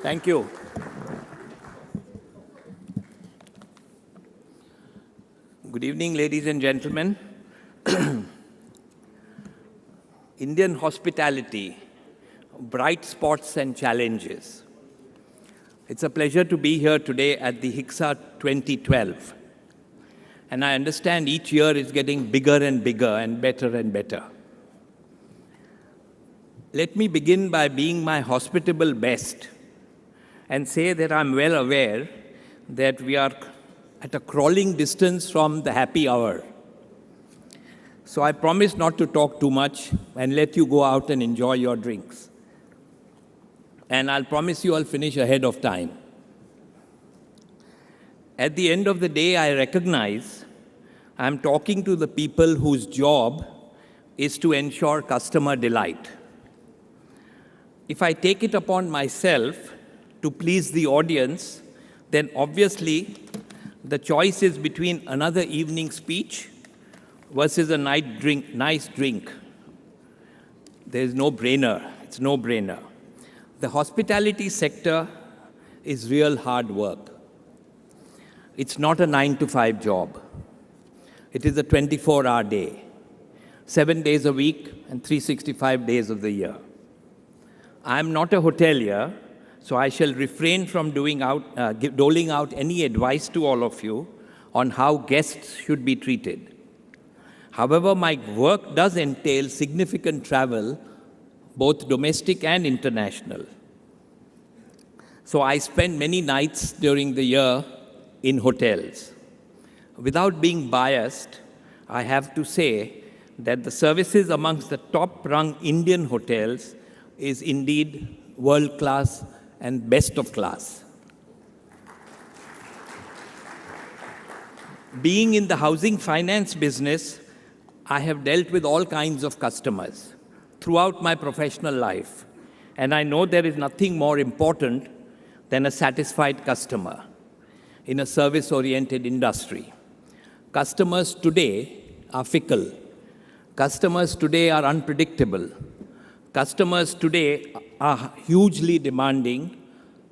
Thank you. Good evening, ladies and gentlemen. Indian hospitality, bright spots and challenges. It's a pleasure to be here today at the HICSA 2012. And I understand each year is getting bigger and bigger and better. Let me begin by being my hospitable best and say that I'm well aware that we are at a crawling distance from the happy hour. So I promise not to talk too much and let you go out and enjoy your drinks. And I'll promise you I'll finish ahead of time. At the end of the day, I recognize I'm talking to the people whose job is to ensure customer delight. If I take it upon myself to please the audience, then obviously the choice is between another evening speech versus a nice drink. There's no brainer. It's no brainer. The hospitality sector is real hard work. It's not a 9-to-5 job. It is a 24-hour day, 7 days a week and 365 days of the year. I'm not a hotelier, so I shall refrain from doling out any advice to all of you on how guests should be treated. However, my work does entail significant travel, both domestic and international. So I spend many nights during the year in hotels. Without being biased, I have to say that the services amongst the top-rung Indian hotels is indeed world-class and best of class. Being in the housing finance business, I have dealt with all kinds of customers throughout my professional life, and I know there is nothing more important than a satisfied customer in a service-oriented industry. Customers today are fickle. Customers today are unpredictable. Customers today are hugely demanding,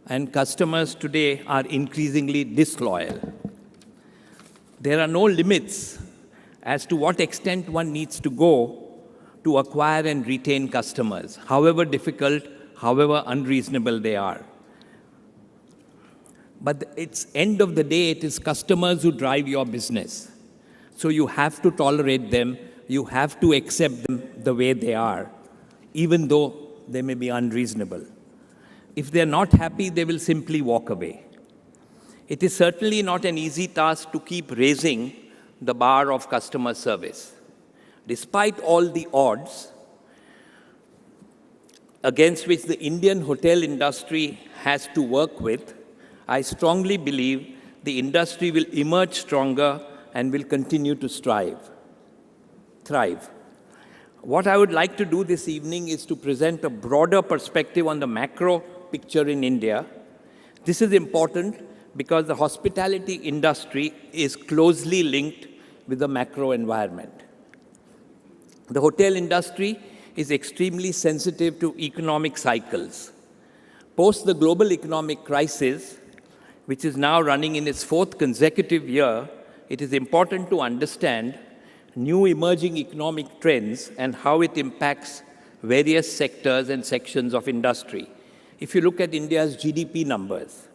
and customers today are increasingly disloyal. There are no limits as to what extent one needs to go to acquire and retain customers, however difficult, however unreasonable they are. But at the end of the day, it is customers who drive your business. So you have to tolerate them, you have to accept them the way they are, even though they may be unreasonable. If they're not happy, they will simply walk away. It is certainly not an easy task to keep raising the bar of customer service. Despite all the odds against which the Indian hotel industry has to work with, I strongly believe the industry will emerge stronger and will continue to thrive. What I would like to do this evening is to present a broader perspective on the macro picture in India. This is important because the hospitality industry is closely linked with the macro environment. The hotel industry is extremely sensitive to economic cycles. Post the global economic crisis, which is now running in its 4th consecutive year, it is important to understand new emerging economic trends and how it impacts various sectors and sections of industry. If you look at India's GDP numbers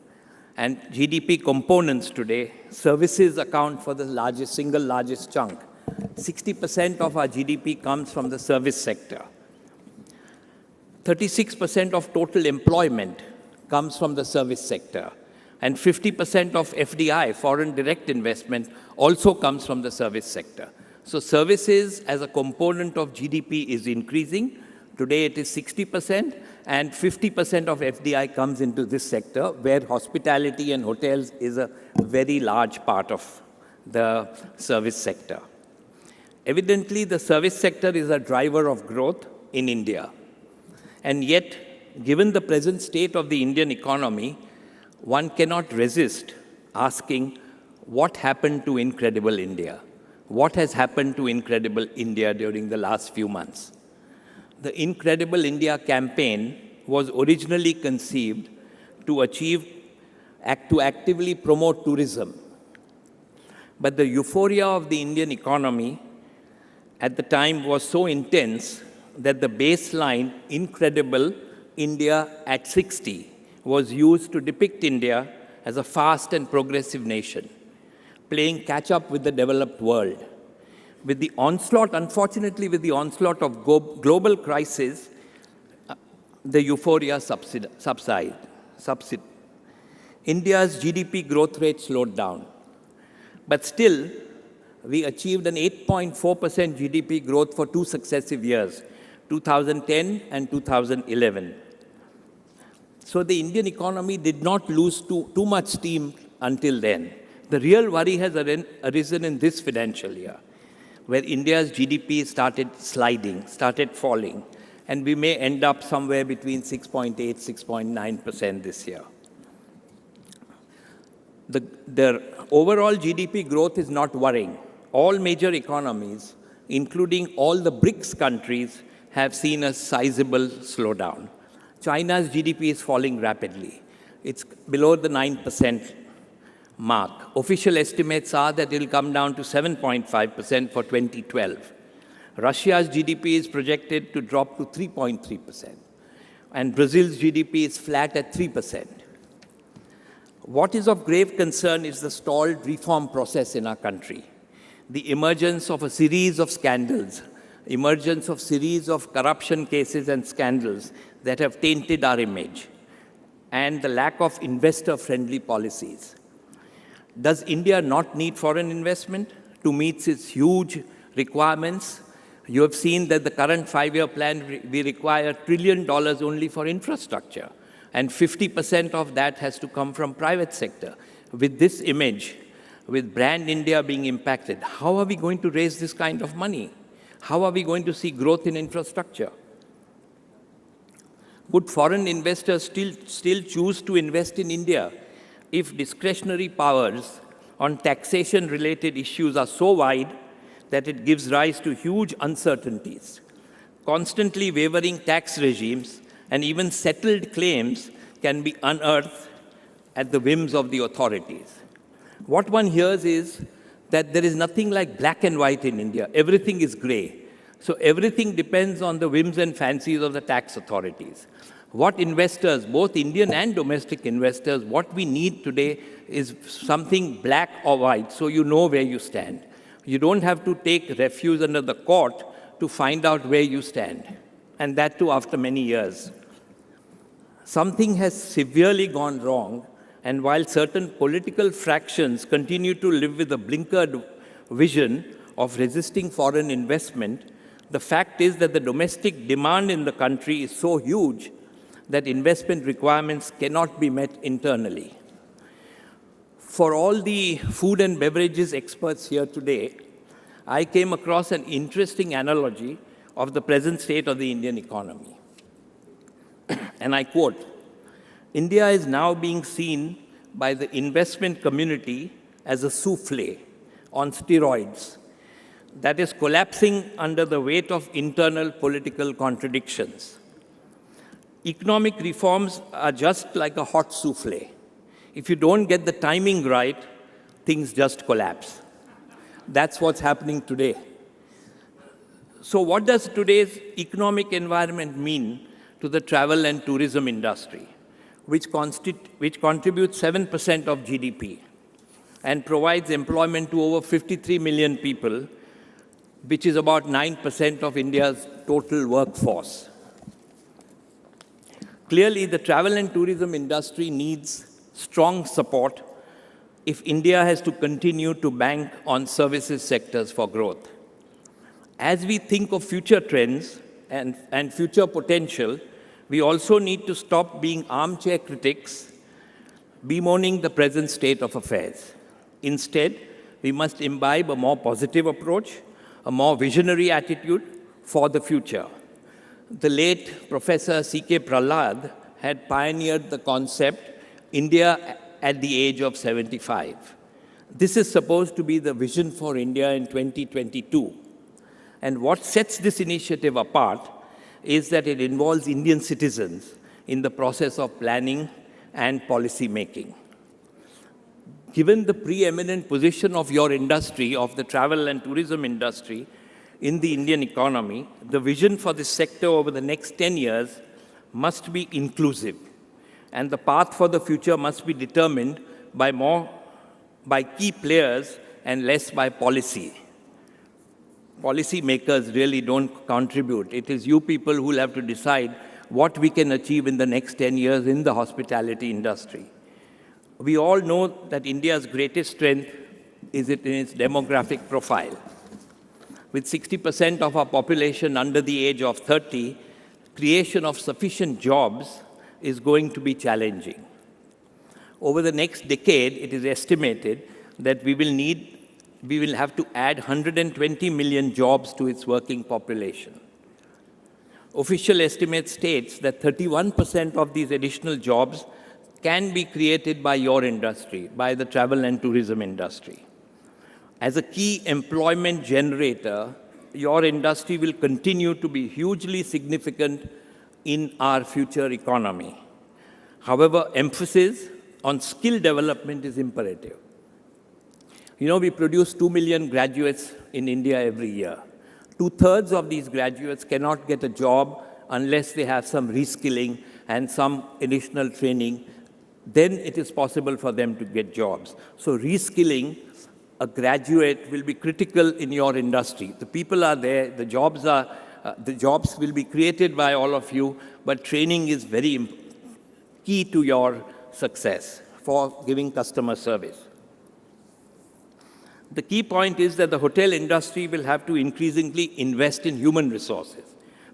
and GDP components today, services account for the single largest chunk. 60% of our GDP comes from the service sector. 36% of total employment comes from the service sector. And 50% of FDI, foreign direct investment, also comes from the service sector. So services as a component of GDP is increasing. Today it is 60%, and 50% of FDI comes into this sector, where hospitality and hotels is a very large part of the service sector. Evidently, the service sector is a driver of growth in India. And yet, given the present state of the Indian economy, one cannot resist asking, what happened to Incredible India? What has happened to Incredible India during the last few months? The Incredible India campaign was originally conceived to actively promote tourism. But the euphoria of the Indian economy at the time was so intense that the baseline, incredible India at 60, was used to depict India as a fast and progressive nation, playing catch-up with the developed world. With the onslaught, unfortunately, with the onslaught of global crisis, the euphoria subsided. India's GDP growth rate slowed down. But still, we achieved an 8.4% GDP growth for 2 successive years, 2010 and 2011. So the Indian economy did not lose too much steam until then. The real worry has arisen in this financial year, where India's GDP started falling, and we may end up somewhere between 6.8, 6.9% this year. The overall GDP growth is not worrying. All major economies, including all the BRICS countries, have seen a sizable slowdown. China's GDP is falling rapidly. It's below the 9% mark. Official estimates are that it will come down to 7.5% for 2012. Russia's GDP is projected to drop to 3.3%, and Brazil's GDP is flat at 3%. What is of grave concern is the stalled reform process in our country. The emergence of a series of scandals, emergence of series of corruption cases and scandals that have tainted our image, and the lack of investor-friendly policies. Does India not need foreign investment to meet its huge requirements? You have seen that the current 5-year plan, we require $1 trillion only for infrastructure, and 50% of that has to come from private sector. With this image, with brand India being impacted, how are we going to raise this kind of money? How are we going to see growth in infrastructure? Would foreign investors still choose to invest in India if discretionary powers on taxation-related issues are so wide that it gives rise to huge uncertainties? Constantly wavering tax regimes and even settled claims can be unearthed at the whims of the authorities. What one hears is that there is nothing like black and white in India. Everything is gray. So everything depends on the whims and fancies of the tax authorities. What investors, both Indian and domestic investors, what we need today is something black or white, so you know where you stand. You don't have to take refuge under the court to find out where you stand, and that too after many years. Something has severely gone wrong, and while certain political fractions continue to live with a blinkered vision of resisting foreign investment, the fact is that the domestic demand in the country is so huge that investment requirements cannot be met internally. For all the food and beverages experts here today, I came across an interesting analogy of the present state of the Indian economy. And I quote, "India is now being seen by the investment community as a souffle on steroids that is collapsing under the weight of internal political contradictions. Economic reforms are just like a hot souffle. If you don't get the timing right, things just collapse." That's what's happening today. So what does today's economic environment mean to the travel and tourism industry, which contributes 7% of GDP and provides employment to over 53 million people, which is about 9% of India's total workforce? Clearly, the travel and tourism industry needs strong support if India has to continue to bank on services sectors for growth. As we think of future trends and future potential, we also need to stop being armchair critics, bemoaning the present state of affairs. Instead, we must imbibe a more positive approach, a more visionary attitude for the future. The late Professor C.K. Prahlad had pioneered the concept, India at the age of 75. This is supposed to be the vision for India in 2022. And what sets this initiative apart is that it involves Indian citizens in the process of planning and policy making. Given the preeminent position of your industry, of the travel and tourism industry in the Indian economy, the vision for this sector over the next 10 years must be inclusive. And the path for the future must be determined by key players and less by policy. Policy makers really don't contribute. It is you people who will have to decide what we can achieve in the next 10 years in the hospitality industry. We all know that India's greatest strength is in its demographic profile. With 60% of our population under the age of 30, creation of sufficient jobs is going to be challenging. Over the next decade, it is estimated that we will have to add 120 million jobs to its working population. Official estimate states that 31% of these additional jobs can be created by your industry, by the travel and tourism industry. As a key employment generator, your industry will continue to be hugely significant in our future economy. However, emphasis on skill development is imperative. You know, we produce 2 million graduates in India every year. 2/3 of these graduates cannot get a job unless they have some reskilling and some additional training. Then it is possible for them to get jobs. So reskilling a graduate will be critical in your industry. The people are there, the jobs will be created by all of you, but training is very key to your success for giving customer service. The key point is that the hotel industry will have to increasingly invest in human resources,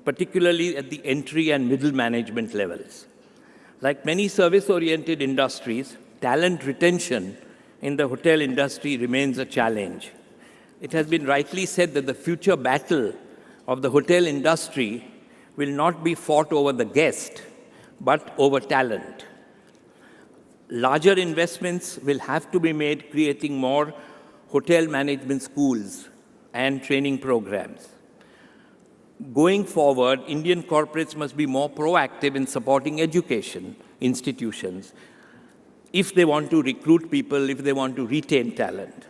particularly at the entry and middle management levels. Like many service-oriented industries, talent retention in the hotel industry remains a challenge. It has been rightly said that the future battle of the hotel industry will not be fought over the guest, but over talent. Larger investments will have to be made creating more hotel management schools and training programs. Going forward, Indian corporates must be more proactive in supporting education institutions if they want to recruit people, if they want to retain talent.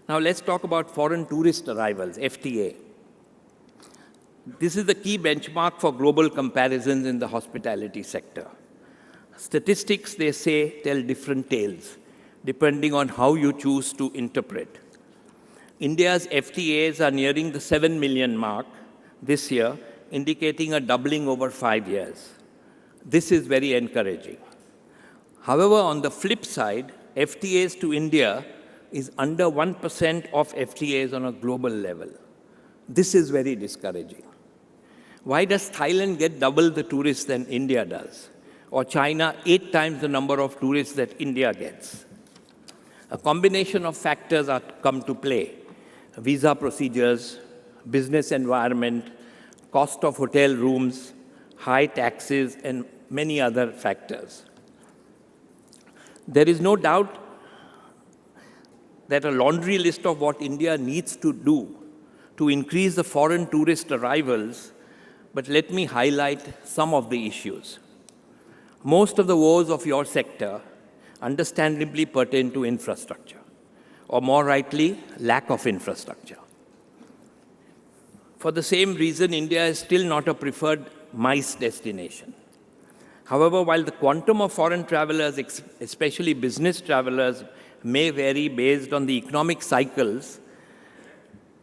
Now let's talk about foreign tourist arrivals, FTA. This is the key benchmark for global comparisons in the hospitality sector. Statistics, they say, tell different tales, depending on how you choose to interpret. India's FTAs are nearing the 7 million mark this year, indicating a doubling over 5 years. This is very encouraging. However, on the flip side, FTAs to India is under 1% of FTAs on a global level. This is very discouraging. Why does Thailand get double the tourists than India does? Or China 8 times the number of tourists that India gets? A combination of factors are come to play. Visa procedures, business environment, cost of hotel rooms, high taxes, and many other factors. There is no doubt that a laundry list of what India needs to do to increase the foreign tourist arrivals, but let me highlight some of the issues. Most of the woes of your sector understandably pertain to infrastructure, or more rightly, lack of infrastructure. For the same reason, India is still not a preferred MICE destination. However, while the quantum of foreign travelers, especially business travelers, may vary based on the economic cycles,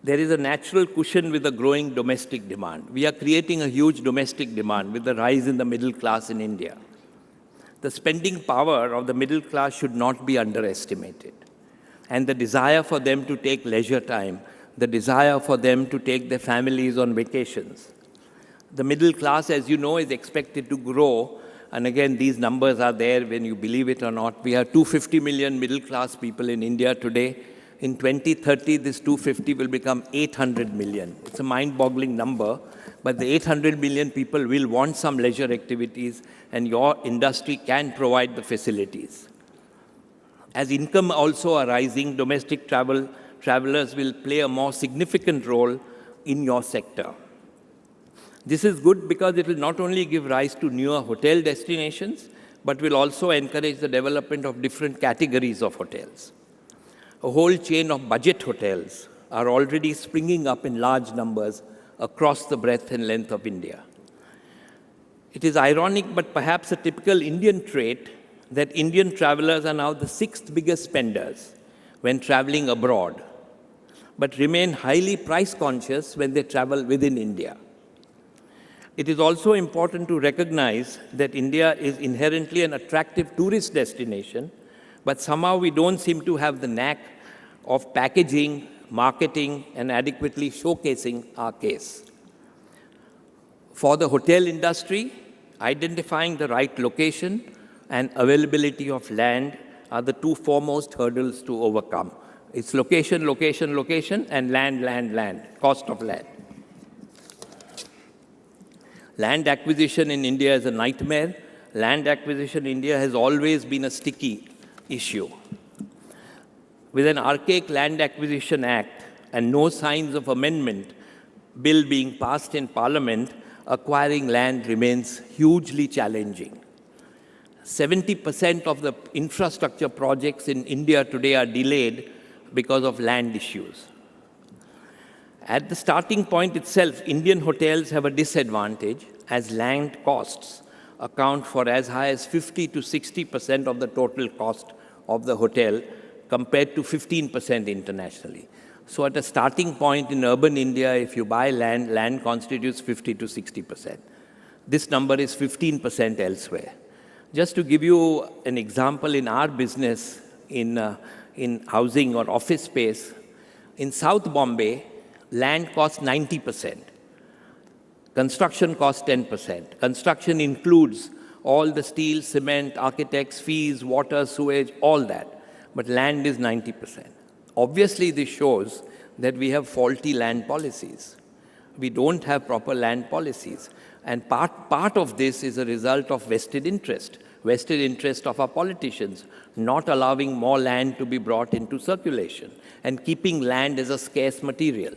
there is a natural cushion with a growing domestic demand. We are creating a huge domestic demand with the rise in the middle class in India. The spending power of the middle class should not be underestimated. And the desire for them to take leisure time, the desire for them to take their families on vacations. The middle class, as you know, is expected to grow. And again, these numbers are there when you believe it or not. We have 250 million middle-class people in India today. In 2030, this 250 will become 800 million. It's a mind-boggling number, but the 800 million people will want some leisure activities, and your industry can provide the facilities. As income also are rising, domestic travelers will play a more significant role in your sector. This is good because it will not only give rise to newer hotel destinations, but will also encourage the development of different categories of hotels. A whole chain of budget hotels are already springing up in large numbers across the breadth and length of India. It is ironic, but perhaps a typical Indian trait, that Indian travelers are now the 6th biggest spenders when traveling abroad, but remain highly price conscious when they travel within India. It is also important to recognize that India is inherently an attractive tourist destination, but somehow we don't seem to have the knack of packaging, marketing, and adequately showcasing our case. For the hotel industry, identifying the right location and availability of land are the two foremost hurdles to overcome. It's location, location, location, and land, land, land, cost of land. Land acquisition in India is a nightmare. Land acquisition in India has always been a sticky issue. With an archaic Land Acquisition Act and no signs of amendment bill being passed in Parliament, acquiring land remains hugely challenging. 70% of the infrastructure projects in India today are delayed because of land issues. At the starting point itself, Indian hotels have a disadvantage as land costs account for as high as 50 to 60% of the total cost of the hotel compared to 15% internationally. So at a starting point in urban India, if you buy land, land constitutes 50 to 60%. This number is 15% elsewhere. Just to give you an example, in our business, in housing or office space, in South Bombay, land costs 90%. Construction costs 10%. Construction includes all the steel, cement, architects, fees, water, sewage, all that. But land is 90%. Obviously, this shows that we have faulty land policies. We don't have proper land policies. And part of this is a result of vested interest of our politicians, not allowing more land to be brought into circulation and keeping land as a scarce material.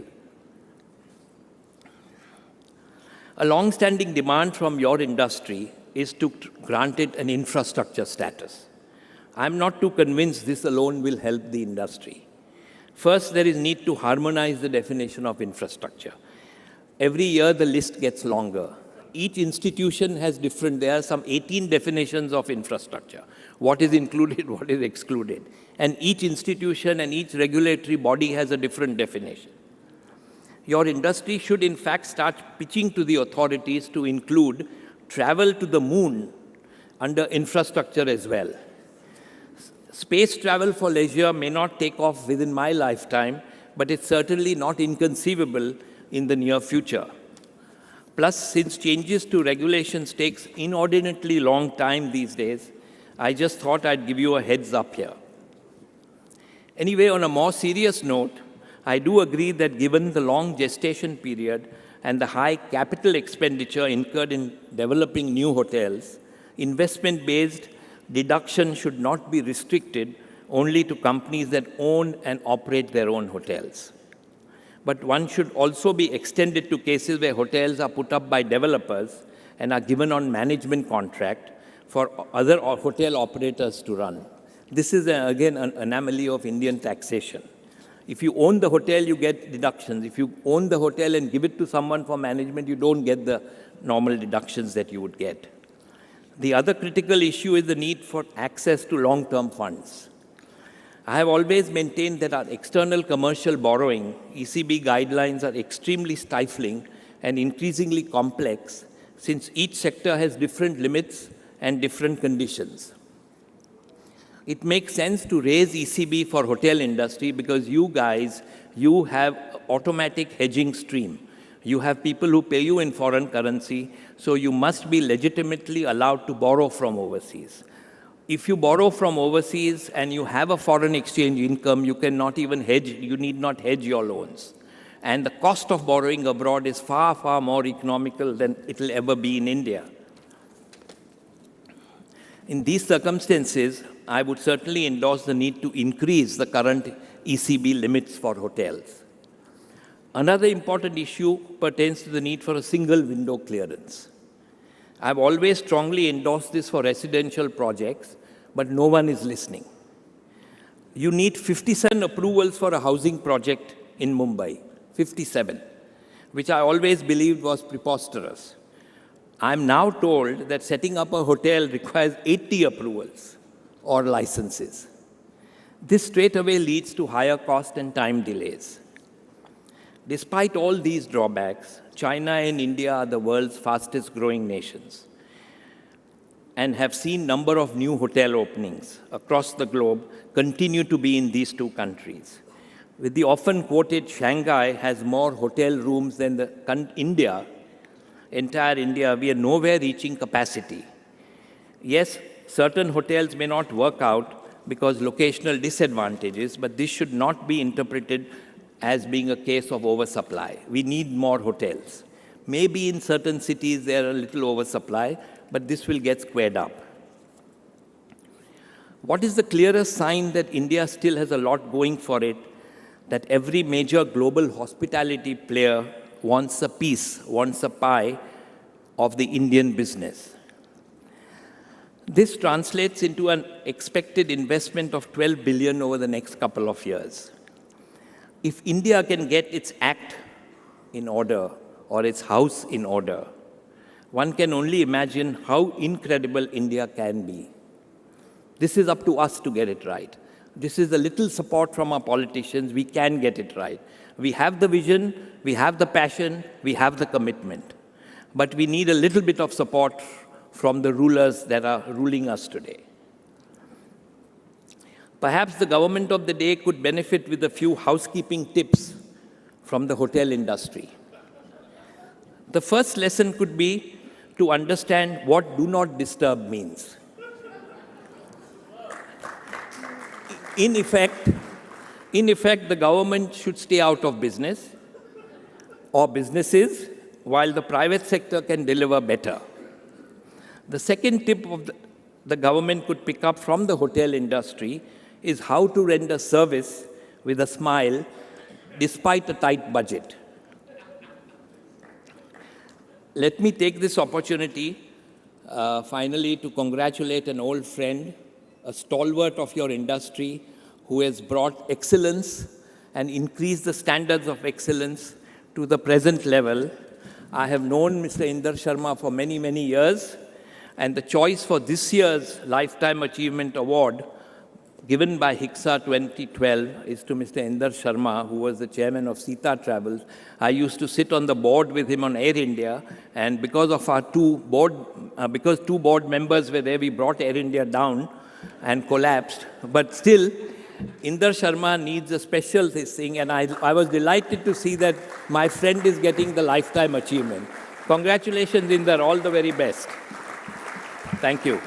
A long-standing demand from your industry is to grant it an infrastructure status. I'm not too convinced this alone will help the industry. First, there is need to harmonize the definition of infrastructure. Every year, the list gets longer. Each institution has different, there are some 18 definitions of infrastructure. What is included, what is excluded. And each institution and each regulatory body has a different definition. Your industry should, in fact, start pitching to the authorities to include travel to the moon under infrastructure as well. Space travel for leisure may not take off within my lifetime, but it's certainly not inconceivable in the near future. Plus, since changes to regulations takes inordinately long time these days, I just thought I'd give you a heads up here. Anyway, on a more serious note, I do agree that given the long gestation period and the high capital expenditure incurred in developing new hotels, investment-based deduction should not be restricted only to companies that own and operate their own hotels. But one should also be extended to cases where hotels are put up by developers and are given on management contract for other hotel operators to run. This is, again, an anomaly of Indian taxation. If you own the hotel, you get deductions. If you own the hotel and give it to someone for management, you don't get the normal deductions that you would get. The other critical issue is the need for access to long-term funds. I have always maintained that our external commercial borrowing, ECB guidelines, are extremely stifling and increasingly complex since each sector has different limits and different conditions. It makes sense to raise ECB for hotel industry because you guys, you have automatic hedging stream. You have people who pay you in foreign currency, so you must be legitimately allowed to borrow from overseas. If you borrow from overseas and you have a foreign exchange income, you cannot even hedge, you need not hedge your loans. And the cost of borrowing abroad is far, far more economical than it will ever be in India. In these circumstances, I would certainly endorse the need to increase the current ECB limits for hotels. Another important issue pertains to the need for a single window clearance. I've always strongly endorsed this for residential projects, but no one is listening. You need 57 approvals for a housing project in Mumbai, 57, which I always believed was preposterous. I'm now told that setting up a hotel requires 80 approvals or licenses. This straightaway leads to higher cost and time delays. Despite all these drawbacks, China and India are the world's fastest growing nations and have seen number of new hotel openings across the globe continue to be in these two countries. With the often quoted Shanghai has more hotel rooms than entire India, we are nowhere reaching capacity. Yes, certain hotels may not work out because locational disadvantages, but this should not be interpreted as being a case of oversupply. We need more hotels. Maybe in certain cities there are a little oversupply, but this will get squared up. What is the clearest sign that India still has a lot going for it, that every major global hospitality player wants a piece, wants a pie of the Indian business? This translates into an expected investment of 12 billion over the next couple of years. If India can get its act in order or its house in order, one can only imagine how incredible India can be. This is up to us to get it right. This is a little support from our politicians. We can get it right. We have the vision, we have the passion, we have the commitment. But we need a little bit of support from the rulers that are ruling us today. Perhaps the government of the day could benefit with a few housekeeping tips from the hotel industry. The first lesson could be to understand what do not disturb means. In effect, the government should stay out of business or businesses while the private sector can deliver better. The second tip of the government could pick up from the hotel industry is how to render service with a smile despite a tight budget. Let me take this opportunity finally to congratulate an old friend, a stalwart of your industry who has brought excellence and increased the standards of excellence to the present level. I have known Mr. Inder Sharma for many, many years, and the choice for this year's Lifetime Achievement Award given by HICSA 2012 is to Mr. Inder Sharma, who was the chairman of Sita Travels. I used to sit on the board with him on Air India, and because of our two board members were there, we brought Air India down and collapsed. But still, Inder Sharma needs a special thing, and I was delighted to see that my friend is getting the Lifetime Achievement. Congratulations, Inder. All the very best. Thank you.